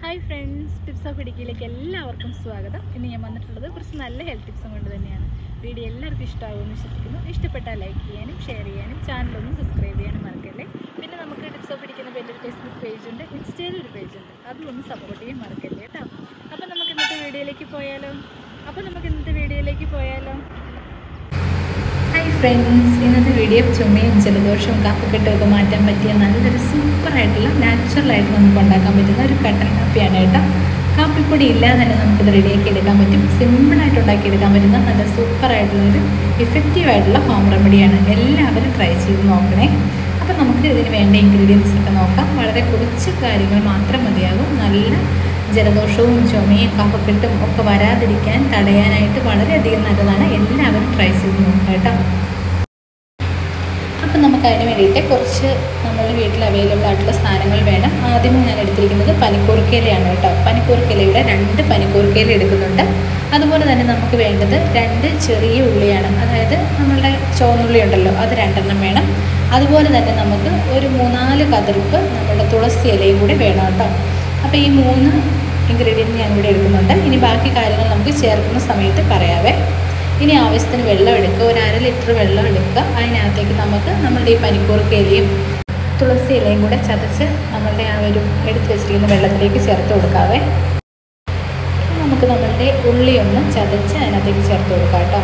Hi friends, tips of idikkiyiലേക്ക് എല്ലാവർക്കും സ്വാഗതം. ഇന്ന് ഞാൻ വന്നിട്ടുള്ളത് കുറച്ച് നല്ല ഹെൽത്ത് ടിപ്സും കൊണ്ട് തന്നെയാണ്. വീഡിയോ എല്ലാവർക്കും ഇഷ്ടമാകുമെന്ന് വിശ്വസിക്കുന്നു. ഇഷ്ടപ്പെട്ടാൽ ലൈക്ക് ചെയ്യാനും ഷെയർ ചെയ്യാനും ചാനലൊന്ന് സബ്സ്ക്രൈബ് ചെയ്യാനും മറക്കല്ലേ. പിന്നെ നമുക്ക് ടിപ്സ് ഓഫ് ഇടിക്കുന്ന വലിയൊരു ഫേസ്ബുക്ക് പേജുണ്ട്, ഇൻസ്റ്റയിൽ ഒരു പേജുണ്ട്, അതും ഒന്ന് സപ്പോർട്ട് ചെയ്യാൻ മറക്കല്ലേ കേട്ടോ. അപ്പോൾ നമുക്ക് ഇന്നത്തെ വീഡിയോയിലേക്ക് പോയാലോ. ഹായ് ഫ്രണ്ട്സ്, ഇന്നത്തെ വീഡിയോ ചുമയും ജലദോഷവും കഫക്കെട്ടുമൊക്കെ മാറ്റാൻ പറ്റിയ നല്ലൊരു സൂപ്പറായിട്ടുള്ള നാച്ചുറലായിട്ട് നമുക്ക് ഉണ്ടാക്കാൻ പറ്റുന്ന ഒരു കട്ടൻ കാപ്പിയാണ് കേട്ടോ. കാപ്പിപ്പൊടി ഇല്ലാതെ തന്നെ നമുക്കിത് റെഡിയാക്കി എടുക്കാൻ പറ്റും. സിമ്പിളായിട്ട് ഉണ്ടാക്കിയെടുക്കാൻ പറ്റുന്ന നല്ല സൂപ്പറായിട്ടുള്ളൊരു ഇഫക്റ്റീവായിട്ടുള്ള ഹോം റെമഡിയാണ്. എല്ലാവരും ട്രൈ ചെയ്ത് നോക്കണേ. അപ്പോൾ നമുക്ക് ഇതിന് വേണ്ട ഇൻഗ്രീഡിയൻസ് ഒക്കെ നോക്കാം. വളരെ കുറച്ച് കാര്യങ്ങൾ മാത്രം മതിയാകും. നല്ല ജലദോഷവും ചുമയും കഫക്കെട്ടും ഒക്കെ വരാതിരിക്കാൻ തടയാനായിട്ട് വളരെയധികം നല്ലതാണ്. എല്ലാവരും ട്രൈ ചെയ്ത് നോക്കാം കേട്ടോ. അപ്പം നമുക്ക് അതിന് വേണ്ടിയിട്ട് കുറച്ച് നമ്മുടെ വീട്ടിൽ അവൈലബിൾ ആയിട്ടുള്ള സാധനങ്ങൾ വേണം. ആദ്യമേ ഞാൻ എടുത്തിരിക്കുന്നത് പനിക്കൂർക്കയിലയാണ് കേട്ടോ. പനിക്കൂർക്കയിലയുടെ 2 പനിക്കൂർക്കയില എടുക്കുന്നുണ്ട്. അതുപോലെ തന്നെ നമുക്ക് വേണ്ടത് 2 ചെറിയ ഉള്ളിയാണ്. അതായത് നമ്മളുടെ ചുവന്നുള്ളി ഉണ്ടല്ലോ, അത് 2 വേണം. അതുപോലെ തന്നെ നമുക്ക് ഒരു 3-4 കതിർപ്പ് നമ്മളുടെ തുളസി ഇലയും കൂടി വേണം കേട്ടോ. അപ്പോൾ ഈ 3 ഇൻഗ്രീഡിയൻറ്റ് ഞാൻ ഇവിടെ എടുക്കുന്നുണ്ട്. ഇനി ബാക്കി കാര്യങ്ങൾ നമുക്ക് ചേർക്കുന്ന സമയത്ത് പറയാവേ. ഇനി ആവശ്യത്തിന് വെള്ളം എടുക്കുക, ഒരു 1/2 ലിറ്റർ വെള്ളം എടുക്കുക. അതിനകത്തേക്ക് നമുക്ക് നമ്മളുടെ ഈ പനിക്കൂർക്കയിലയും തുളസി ഇലയും കൂടെ ചതച്ച് നമ്മളുടെ ആ ഒരു എടുത്ത് വെച്ചിരിക്കുന്ന വെള്ളത്തിലേക്ക് ചേർത്ത് കൊടുക്കാവേ. നമുക്ക് നമ്മളുടെ ഉള്ളി ഒന്ന് ചതച്ച് അതിനകത്തേക്ക് ചേർത്ത് കൊടുക്കാം കേട്ടോ.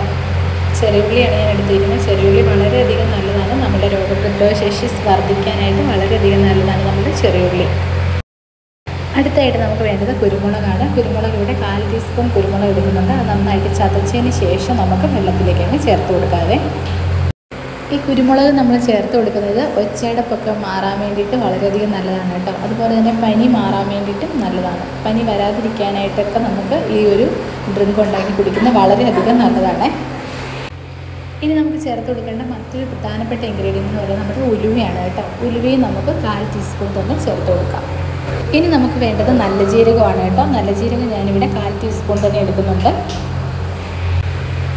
ചെറിയ ഉള്ളിയാണ് ഞാൻ എടുത്തിരിക്കുന്നത്. ചെറിയ ഉള്ളി വളരെയധികം നല്ലതാണ്. നമ്മുടെ രോഗപ്രതിരോധ ശേഷി വർദ്ധിക്കാനായിട്ട് വളരെയധികം നല്ലതാണ് നമ്മുടെ ചെറിയ ഉള്ളി. അടുത്തായിട്ട് നമുക്ക് വേണ്ടത് കുരുമുളകാണ്. കുരുമുളക് ഇവിടെ 1/4 ടീസ്പൂൺ കുരുമുളക് എടുക്കുന്നുണ്ട്. അത് നന്നായിട്ട് ചതച്ചതിന് ശേഷം നമുക്ക് വെള്ളത്തിലേക്ക് അങ്ങ് ചേർത്ത് കൊടുക്കാവേ. ഈ കുരുമുളക് നമ്മൾ ചേർത്ത് കൊടുക്കുന്നത് ഒച്ചയടപ്പൊക്കെ മാറാൻ വേണ്ടിയിട്ട് വളരെയധികം നല്ലതാണ് കേട്ടോ. അതുപോലെ തന്നെ പനി മാറാൻ വേണ്ടിയിട്ടും നല്ലതാണ്. പനി വരാതിരിക്കാനായിട്ടൊക്കെ നമുക്ക് ഈ ഒരു ഡ്രിങ്ക് ഉണ്ടാക്കി കുടിക്കുന്നത് വളരെയധികം നല്ലതാണ്. ഇനി നമുക്ക് ചേർത്ത് കൊടുക്കേണ്ട മറ്റൊരു പ്രധാനപ്പെട്ട ഇൻഗ്രീഡിയൻ്റ് എന്ന് പറയുന്നത് നമ്മുടെ ഉലുവയാണ് കേട്ടോ. ഉലുവയും നമുക്ക് 1/4 ടീസ്പൂൺ തന്നെ ചേർത്ത് കൊടുക്കാം. ഇനി നമുക്ക് വേണ്ടത് നല്ല ജീരകമാണ് കേട്ടോ. നല്ല ജീരകം ഞാനിവിടെ 1/4 ടീസ്പൂൺ തന്നെ എടുക്കുന്നുണ്ട്.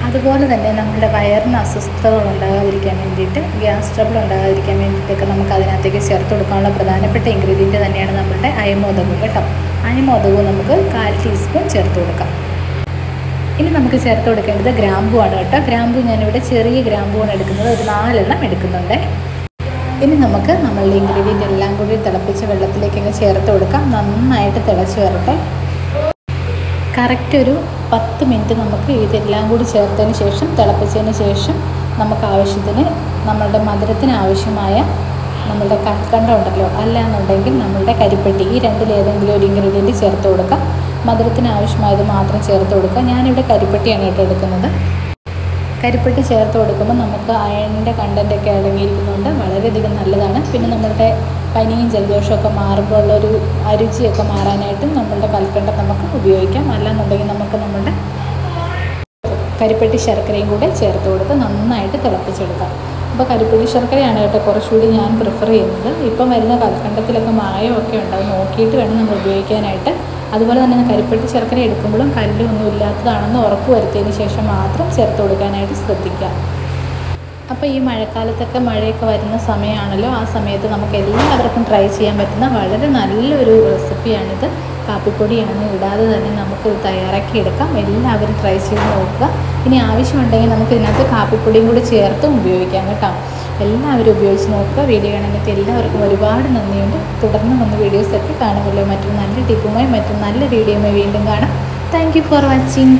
അതുപോലെ തന്നെ നമ്മുടെ വയറിന് അസ്വസ്ഥതകൾ ഉണ്ടാകാതിരിക്കാൻ വേണ്ടിയിട്ട്, ഗ്യാസ് ട്രബിൾ ഉണ്ടാകാതിരിക്കാൻ വേണ്ടിയിട്ടൊക്കെ നമുക്ക് അതിനകത്തേക്ക് ചേർത്ത് കൊടുക്കാനുള്ള പ്രധാനപ്പെട്ട ഇൻഗ്രീഡിയൻറ്റ് തന്നെയാണ് നമ്മുടെ അയമോദകം കേട്ടോ. അയമോദകവും നമുക്ക് 1/4 ടീസ്പൂൺ ചേർത്ത് കൊടുക്കാം. ഇനി നമുക്ക് ചേർത്ത് കൊടുക്കേണ്ടത് ഗ്രാമ്പുവാണ് കേട്ടോ. ഗ്രാമ്പു ഞാനിവിടെ ചെറിയ ഗ്രാമ്പുവാണ് എടുക്കുന്നത്. ഒരു 4 എടുക്കുന്നുണ്ട്. ഇനി നമുക്ക് നമ്മളുടെ ഇൻഗ്രീഡിയൻ്റ് എല്ലാം കൂടി തിളപ്പിച്ച വെള്ളത്തിലേക്ക് അങ്ങ് ചേർത്ത് കൊടുക്കാം. നന്നായിട്ട് തിളച്ച് വരട്ടെ. കറക്റ്റ് ഒരു 10 മിനിറ്റ് നമുക്ക് ഇതെല്ലാം കൂടി ചേർത്തതിന് ശേഷം, തിളപ്പിച്ചതിന് ശേഷം നമുക്ക് ആവശ്യത്തിന് നമ്മളുടെ മധുരത്തിന് ആവശ്യമായ നമ്മളുടെ കൽക്കണ്ടം ഉണ്ടല്ലോ, അല്ലാന്നുണ്ടെങ്കിൽ നമ്മളുടെ കരിപ്പെട്ടി, ഈ 2 ഏതെങ്കിലും ഒരു ഇൻഗ്രീഡിയൻറ്റ് ചേർത്ത് കൊടുക്കാം. മധുരത്തിന് ആവശ്യമായത് മാത്രം ചേർത്ത് കൊടുക്കുക. ഞാനിവിടെ കരിപ്പെട്ടിയാണ് കേട്ടോ എടുക്കുന്നത്. കരിപ്പെട്ടി ചേർത്ത് കൊടുക്കുമ്പോൾ നമുക്ക് അയണിൻ്റെ കണ്ടൻറ്റൊക്കെ അടങ്ങിയിരിക്കുന്നുണ്ട്. വളരെയധികം നല്ലതാണ്. പിന്നെ നമ്മളുടെ പനിയും ജലദോഷമൊക്കെ മാറുമ്പോൾ ഉള്ളൊരു അരുചിയൊക്കെ മാറാനായിട്ടും നമ്മളുടെ കൽക്കണ്ടം നമുക്ക് ഉപയോഗിക്കാം. അല്ലാന്നുണ്ടെങ്കിൽ നമുക്ക് നമ്മുടെ കരിപ്പെട്ടി ശർക്കരയും കൂടെ ചേർത്ത് കൊടുത്ത് നന്നായിട്ട് തിളപ്പിച്ചെടുക്കാം. അപ്പോൾ കരിപ്പെട്ടി ശർക്കരയാണ് കേട്ടോ കുറച്ചുകൂടി ഞാൻ പ്രിഫർ ചെയ്യുന്നത്. ഇപ്പം വരുന്ന കൽക്കണ്ടത്തിലൊക്കെ മായമൊക്കെ ഉണ്ടാവും, നോക്കിയിട്ട് വേണം നമ്മൾ ഉപയോഗിക്കാനായിട്ട്. അതുപോലെ തന്നെ കരിപ്പെട്ടി ശർക്കര എടുക്കുമ്പോഴും കല്ലൊന്നും ഇല്ലാത്തതാണെന്ന് ഉറപ്പ് വരുത്തിയതിന് ശേഷം മാത്രം ചേർത്ത് കൊടുക്കാനായിട്ട് ശ്രദ്ധിക്കുക. അപ്പോൾ ഈ മഴക്കാലത്തൊക്കെ മഴയൊക്കെ വരുന്ന സമയമാണല്ലോ, ആ സമയത്ത് നമുക്ക് എല്ലാവർക്കും ട്രൈ ചെയ്യാൻ പറ്റുന്ന വളരെ നല്ലൊരു റെസിപ്പിയാണിത്. കാപ്പിപ്പൊടിയാണ് ഇടാതെ തന്നെ നമുക്ക് തയ്യാറാക്കിയെടുക്കാം. എല്ലാവരും ട്രൈ ചെയ്ത് നോക്കുക. ഇനി ആവശ്യമുണ്ടെങ്കിൽ നമുക്ക് ഇതിനകത്ത് കാപ്പിപ്പൊടിയും കൂടി ചേർത്തും ഉപയോഗിക്കാം കേട്ടോ. എല്ലാവരും ഉപയോഗിച്ച് നോക്കുക. വീഡിയോ കാണാനായിട്ട് എല്ലാവർക്കും ഒരുപാട് നന്ദിയുണ്ട്. തുടർന്ന് വന്ന വീഡിയോസൊക്കെ കാണുമല്ലോ. മറ്റൊരു നല്ല ടിപ്പുമായി മറ്റൊരു നല്ല വീഡിയോയുമായി വീണ്ടും കാണാം. Thank you for watching.